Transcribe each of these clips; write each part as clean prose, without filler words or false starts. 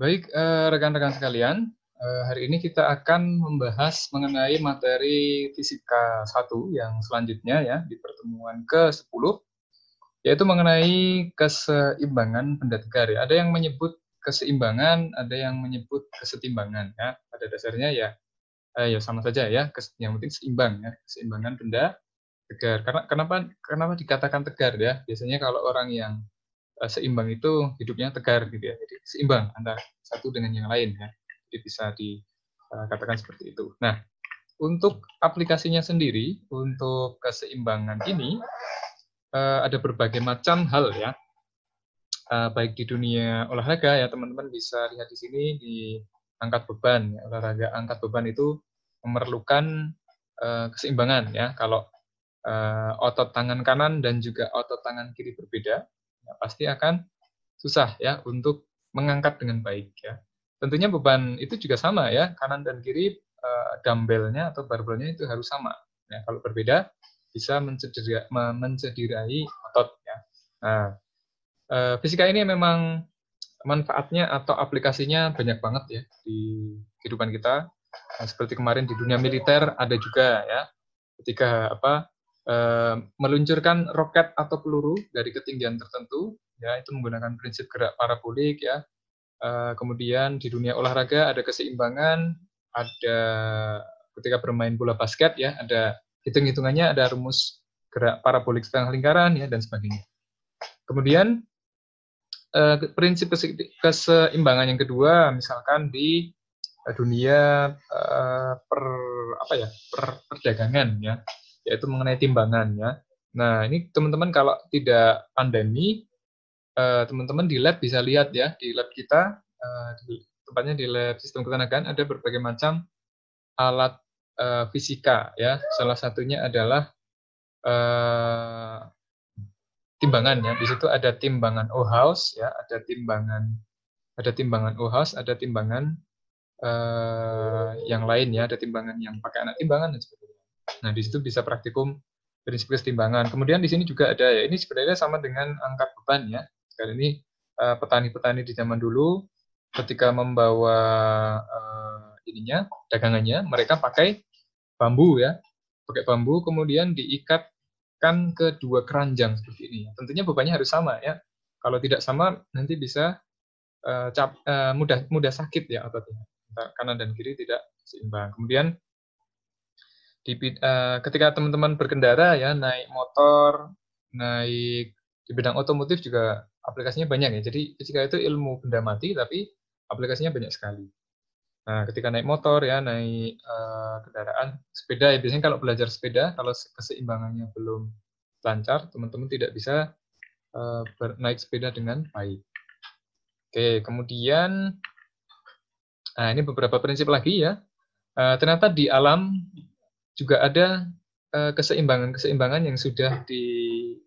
Baik, rekan-rekan sekalian, hari ini kita akan membahas mengenai materi fisika 1 yang selanjutnya ya, di pertemuan ke-10, yaitu mengenai keseimbangan benda tegar ya. Ada yang menyebut keseimbangan, ada yang menyebut kesetimbangan ya. Pada dasarnya ya sama saja ya, yang penting seimbang ya, keseimbangan benda tegar. Kenapa dikatakan tegar ya? Biasanya kalau orang yang seimbang itu hidupnya tegar gitu ya. Jadi seimbang antara satu dengan yang lain ya. Jadi bisa dikatakan seperti itu. Nah, untuk aplikasinya sendiri, untuk keseimbangan ini ada berbagai macam hal ya. Baik di dunia olahraga ya, teman-teman bisa lihat di sini di angkat beban ya. Olahraga angkat beban itu memerlukan keseimbangan ya. Kalau otot tangan kanan dan juga otot tangan kiri berbeda, ya pasti akan susah ya untuk mengangkat dengan baik ya. Tentunya beban itu juga sama ya, kanan dan kiri dumbbellnya atau barbelnya itu harus sama. Ya, kalau berbeda bisa mencederai otot ya. Nah, fisika ini memang manfaatnya atau aplikasinya banyak banget ya di kehidupan kita. Nah, seperti kemarin di dunia militer ada juga ya, ketika meluncurkan roket atau peluru dari ketinggian tertentu, ya itu menggunakan prinsip gerak parabolik ya. Kemudian di dunia olahraga ada keseimbangan, ada ketika bermain bola basket ya, ada hitung-hitungannya, ada rumus gerak parabolik setengah lingkaran ya dan sebagainya. Kemudian prinsip keseimbangan yang kedua, misalkan di dunia perdagangan ya, yaitu mengenai timbangan ya. Nah, ini teman-teman kalau tidak pandemi, teman-teman di lab bisa lihat ya, di lab kita, tempatnya di lab sistem ketenagaan ada berbagai macam alat fisika ya. Salah satunya adalah timbangan ya. Di situ ada timbangan Ohaus ya, ada timbangan Ohaus, ada timbangan yang lain ya, ada timbangan yang pakai anak timbangan dan sebagainya. Nah, di situ bisa praktikum prinsip kesetimbangan. Kemudian di sini juga ada ya, ini sebenarnya sama dengan angkat beban ya. Sekarang ini petani-petani di zaman dulu ketika membawa dagangannya, mereka pakai bambu ya, kemudian diikatkan ke dua keranjang seperti ini. Tentunya bebannya harus sama ya. Kalau tidak sama nanti bisa mudah sakit ya ototnya. Kanan dan kiri tidak seimbang. Kemudian ketika teman-teman berkendara ya, naik motor, naik di bidang otomotif juga aplikasinya banyak ya. Jadi fisika itu ilmu benda mati tapi aplikasinya banyak sekali. Nah, ketika naik motor ya, naik kendaraan sepeda ya, biasanya kalau belajar sepeda, kalau keseimbangannya belum lancar, teman-teman tidak bisa naik sepeda dengan baik. Oke, kemudian nah ini beberapa prinsip lagi ya. Ternyata di alam juga ada keseimbangan yang sudah di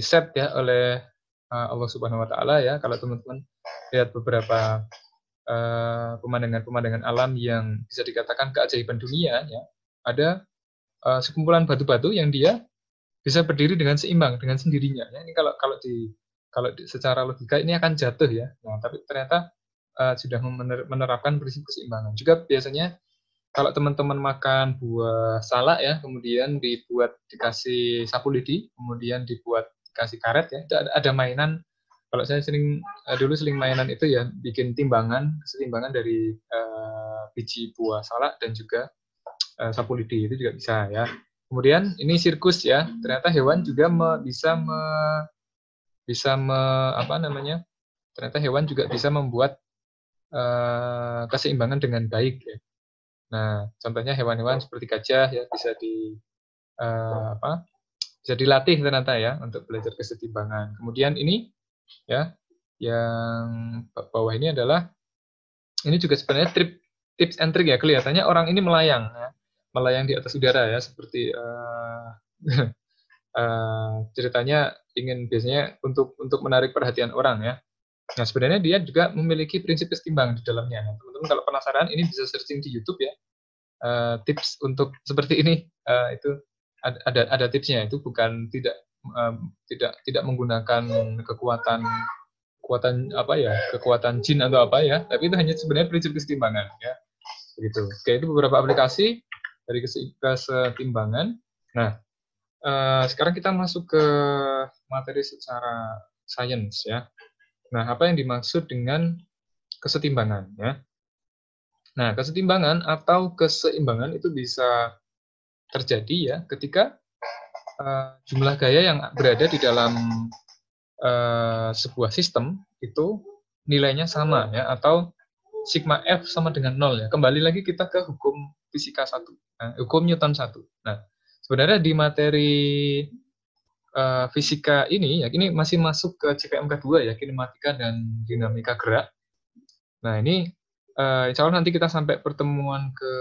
set ya oleh Allah Subhanahu wa taala ya. Kalau teman-teman lihat beberapa pemandangan-pemandangan alam yang bisa dikatakan keajaiban dunia ya. Ada sekumpulan batu-batu yang dia bisa berdiri dengan seimbang dengan sendirinya ya. Ini kalau secara logika ini akan jatuh ya. Nah, tapi ternyata sudah menerapkan prinsip keseimbangan. Juga biasanya kalau teman-teman makan buah salak ya, kemudian dikasih sapu lidi, kemudian dikasih karet ya, itu ada mainan. Kalau saya dulu sering mainan itu ya, bikin keseimbangan dari biji buah salak dan juga sapu lidi, itu juga bisa ya. Kemudian ini sirkus ya, ternyata hewan juga ternyata hewan juga bisa membuat keseimbangan dengan baik ya. Nah, contohnya hewan-hewan seperti gajah ya bisa bisa dilatih ternyata ya untuk belajar keseimbangan. Kemudian ini ya yang bawah ini adalah ini juga sebenarnya tips and trick ya, kelihatannya orang ini melayang ya. Melayang di atas udara ya, seperti ceritanya ingin biasanya untuk menarik perhatian orang ya. Nah, sebenarnya dia juga memiliki prinsip keseimbangan di dalamnya. Nah, teman-teman kalau penasaran ini bisa searching di YouTube ya. Tips untuk seperti ini itu ada tipsnya, itu bukan tidak menggunakan kekuatan kekuatan apa ya, kekuatan jin atau apa ya, tapi itu hanya sebenarnya prinsip kesetimbangan ya. Begitu. Oke, itu beberapa aplikasi dari kesetimbangan. Nah, sekarang kita masuk ke materi secara sains ya. Nah, apa yang dimaksud dengan kesetimbangan ya? Nah, kesetimbangan atau keseimbangan itu bisa terjadi ya ketika jumlah gaya yang berada di dalam sebuah sistem itu nilainya sama ya, atau sigma F sama dengan 0 ya. Kembali lagi kita ke hukum fisika 1, hukum Newton 1. Nah, sebenarnya di materi fisika ini ya, ini masih masuk ke CPMK 2 ya, kinematika dan dinamika gerak. Nah, ini insya Allah nanti kita sampai pertemuan ke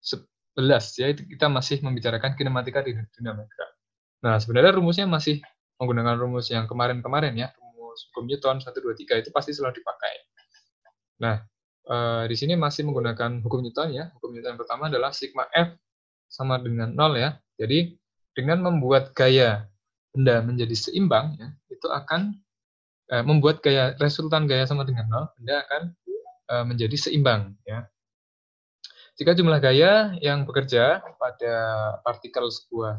11 ya, kita masih membicarakan kinematika dan dinamika gerak. Nah, sebenarnya rumusnya masih menggunakan rumus yang kemarin-kemarin ya, rumus hukum Newton 1, 2, 3 itu pasti selalu dipakai. Nah, di sini masih menggunakan hukum Newton ya. Hukum Newton pertama adalah sigma F sama dengan 0 ya. Jadi, dengan membuat gaya benda menjadi seimbang, ya, itu akan membuat resultan gaya sama dengan 0, benda akan menjadi seimbang. Ya. Jika jumlah gaya yang bekerja pada partikel sebuah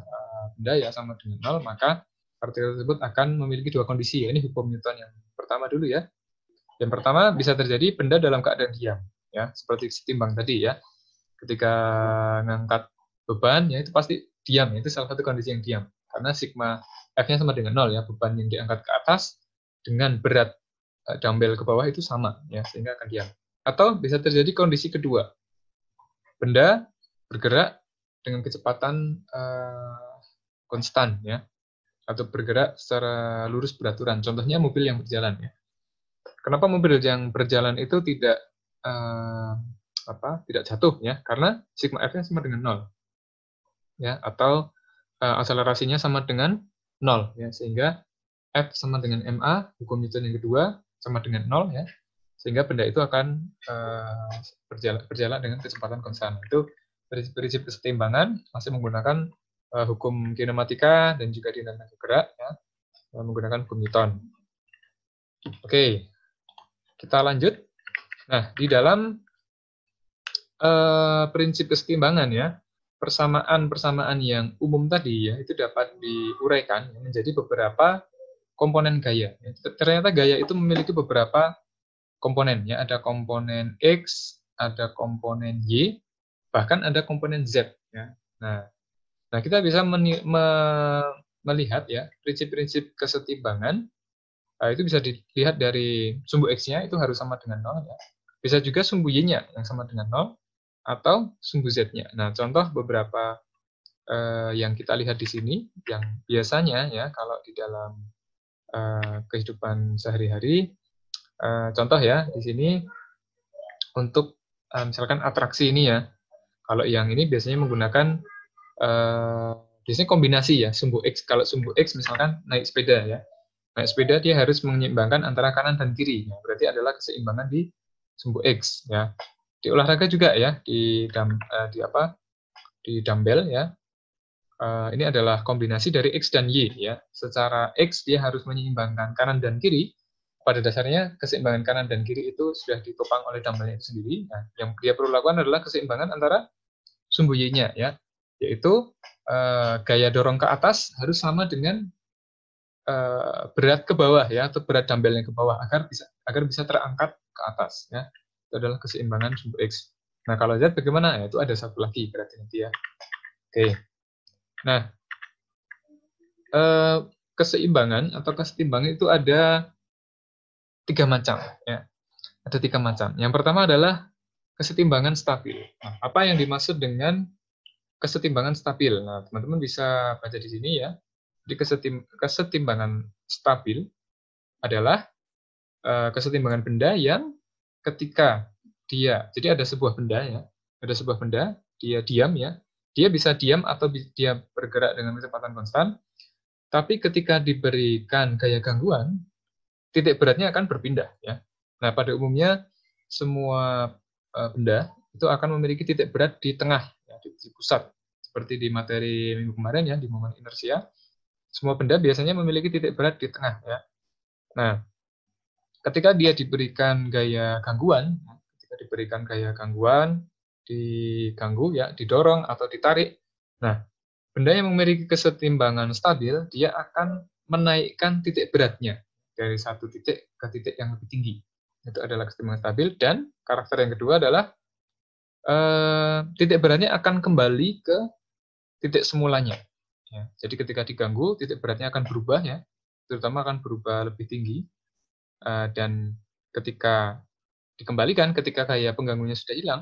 benda ya sama dengan 0, maka partikel tersebut akan memiliki dua kondisi. Ya. Ini hukum Newton yang pertama dulu ya. Yang pertama bisa terjadi benda dalam keadaan diam, ya seperti setimbang tadi ya. Ketika ngangkat beban, ya itu pasti diam. Itu salah satu kondisi yang diam. Karena sigma F-nya sama dengan 0 ya. Beban yang diangkat ke atas dengan berat dumbbell ke bawah itu sama, ya sehingga akan diam. Atau bisa terjadi kondisi kedua. Benda bergerak dengan kecepatan konstan, ya, atau bergerak secara lurus beraturan. Contohnya mobil yang berjalan, ya. Kenapa mobil yang berjalan itu tidak tidak jatuh, ya? Karena sigma F-nya sama dengan 0, ya, atau akselerasinya sama dengan 0, ya, sehingga F sama dengan ma, hukum Newton yang kedua sama dengan 0, ya, sehingga benda itu akan berjalan dengan kecepatan konstan. Itu prinsip kesetimbangan masih menggunakan hukum kinematika dan juga dinamika gerak, ya, menggunakan hukum Newton. Oke, kita lanjut. Nah, di dalam prinsip kesetimbangan ya, persamaan-persamaan yang umum tadi ya itu dapat diuraikan menjadi beberapa komponen gaya. Ternyata gaya itu memiliki beberapa komponen ya, ada komponen X, ada komponen Y, bahkan ada komponen Z ya. Nah, kita bisa melihat ya prinsip-prinsip kesetimbangan. Itu bisa dilihat dari sumbu X-nya itu harus sama dengan 0 ya. Bisa juga sumbu Y-nya yang sama dengan 0 atau sumbu Z-nya. Nah, contoh beberapa yang kita lihat di sini yang biasanya ya kalau di dalam kehidupan sehari-hari, contoh ya di sini untuk misalkan atraksi ini ya. Kalau yang ini biasanya menggunakan biasanya kombinasi ya, sumbu X. Kalau sumbu X misalkan naik sepeda ya. Naik sepeda dia harus menyeimbangkan antara kanan dan kiri. Ya, berarti adalah keseimbangan di sumbu X ya. Di olahraga juga ya, di dumbbell ya. Ini adalah kombinasi dari X dan Y ya. Secara X dia harus menyeimbangkan kanan dan kiri. Pada dasarnya keseimbangan kanan dan kiri itu sudah ditopang oleh dumbbell itu sendiri. Nah, yang dia perlu lakukan adalah keseimbangan antara sumbu Y-nya ya, yaitu gaya dorong ke atas harus sama dengan berat ke bawah ya, atau berat dumbbellnya ke bawah agar bisa terangkat ke atas ya. Itu adalah keseimbangan sumbu X. Nah, kalau Z bagaimana? Ya, itu ada satu lagi berarti nanti ya. Oke. Nah, keseimbangan atau kesetimbangan itu ada 3 macam ya. Ada 3 macam. Yang pertama adalah kesetimbangan stabil. Nah, apa yang dimaksud dengan kesetimbangan stabil? Nah, teman-teman bisa baca di sini ya. Jadi kesetimbangan stabil adalah kesetimbangan benda yang ketika jadi ada sebuah benda ya, dia diam ya, dia bisa diam atau dia bergerak dengan kecepatan konstan, tapi ketika diberikan gaya gangguan, titik beratnya akan berpindah ya. Nah, pada umumnya semua benda itu akan memiliki titik berat di tengah ya, di pusat, seperti di materi minggu kemarin ya, di momen inersia. Semua benda biasanya memiliki titik berat di tengah ya. Nah, ketika dia diberikan gaya gangguan, diganggu ya, didorong atau ditarik. Nah, benda yang memiliki kesetimbangan stabil, dia akan menaikkan titik beratnya dari satu titik ke titik yang lebih tinggi. Itu adalah kesetimbangan stabil. Dan karakter yang kedua adalah titik beratnya akan kembali ke titik semulanya. Ya, jadi ketika diganggu, titik beratnya akan berubah ya, terutama akan berubah lebih tinggi. Dan ketika dikembalikan, ketika gaya pengganggunya sudah hilang,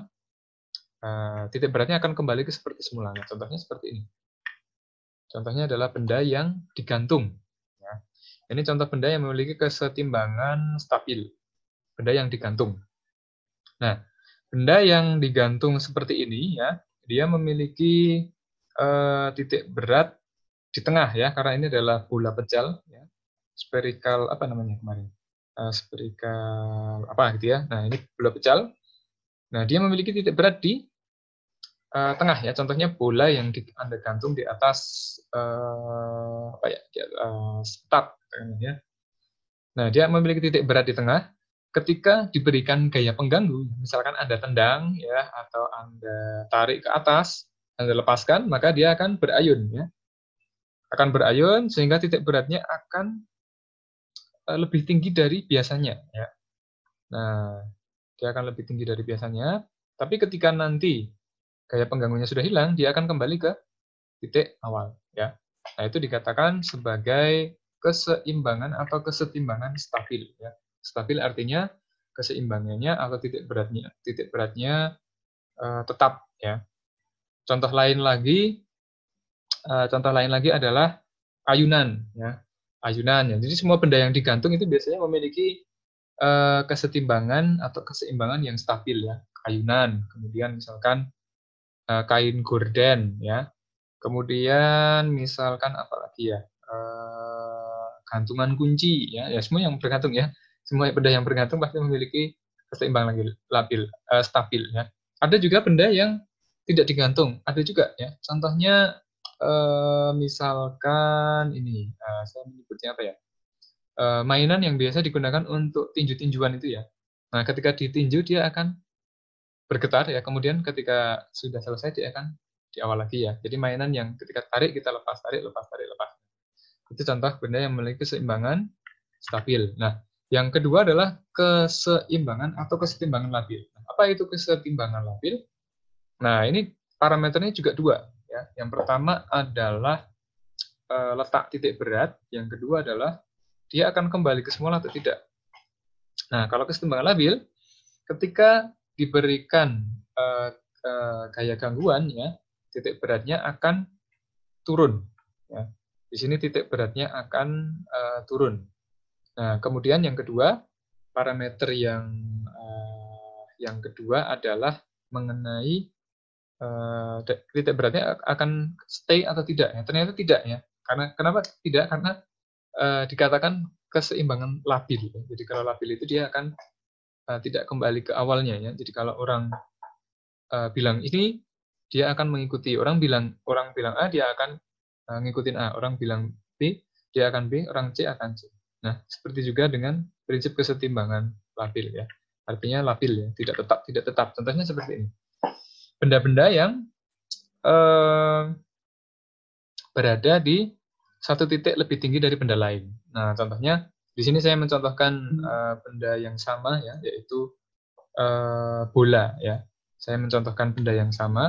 titik beratnya akan kembali ke seperti semula. Nah, contohnya seperti ini. Contohnya adalah benda yang digantung. Ya. Ini contoh benda yang memiliki kesetimbangan stabil. Benda yang digantung. Nah, benda yang digantung seperti ini, ya, dia memiliki titik berat di tengah, ya, karena ini adalah bola pecal, ya, spherical apa namanya kemarin, spherical apa gitu ya. Nah, ini bola pecal. Nah, dia memiliki titik berat di tengah, ya. Contohnya bola yang Anda gantung di atas apa ya, di atas staf, ya. Nah, dia memiliki titik berat di tengah. Ketika diberikan gaya pengganggu, misalkan Anda tendang, ya, atau Anda tarik ke atas, Anda lepaskan, maka dia akan berayun, ya. Akan berayun sehingga titik beratnya akan lebih tinggi dari biasanya, ya. Nah, dia akan lebih tinggi dari biasanya. Tapi ketika nanti gaya pengganggunya sudah hilang, dia akan kembali ke titik awal, ya. Nah, itu dikatakan sebagai keseimbangan atau kesetimbangan stabil, ya. Stabil artinya keseimbangannya atau titik beratnya tetap, ya. Contoh lain lagi adalah ayunan, ya. Ayunan, ya. Jadi semua benda yang digantung itu biasanya memiliki kesetimbangan atau keseimbangan yang stabil, ya. Ayunan, kemudian misalkan kain gorden, ya. Kemudian misalkan apa lagi ya, gantungan kunci, ya, ya semua yang bergantung, ya. Semua benda yang bergantung pasti memiliki keseimbangan stabil, ya. Ada juga benda yang tidak digantung, ada juga, ya. Contohnya misalkan ini, saya menyebutnya apa ya? Mainan yang biasa digunakan untuk tinju-tinjuan itu, ya. Nah, ketika ditinju dia akan bergetar, ya. Kemudian ketika sudah selesai dia akan di awal lagi, ya. Jadi mainan yang ketika tarik kita lepas, tarik, lepas, tarik, lepas. Itu contoh benda yang memiliki keseimbangan stabil. Nah, yang kedua adalah keseimbangan atau kesetimbangan labil. Nah, apa itu kesetimbangan labil? Nah, ini parameternya juga dua, ya. Yang pertama adalah letak titik berat, yang kedua adalah dia akan kembali ke semula atau tidak. Nah, kalau kesetimbangan labil, ketika diberikan gaya gangguan, ya, titik beratnya akan turun, ya. Di sini titik beratnya akan turun. Nah, kemudian yang kedua, parameter yang kedua adalah mengenai titik beratnya akan stay atau tidak, ya. Ternyata tidak, ya. Kenapa tidak? Karena dikatakan keseimbangan labil. Jadi kalau labil itu dia akan tidak kembali ke awalnya, ya. Jadi kalau orang bilang ini, dia akan mengikuti. Orang bilang A, dia akan ngikutin A. Orang bilang B, dia akan B. Orang C akan C. Nah, seperti juga dengan prinsip kesetimbangan labil, ya. Artinya labil, ya, tidak tetap. Contohnya seperti ini. Benda-benda yang berada di satu titik lebih tinggi dari benda lain. Nah, contohnya di sini saya mencontohkan benda yang sama, ya, yaitu bola, ya. Saya mencontohkan benda yang sama.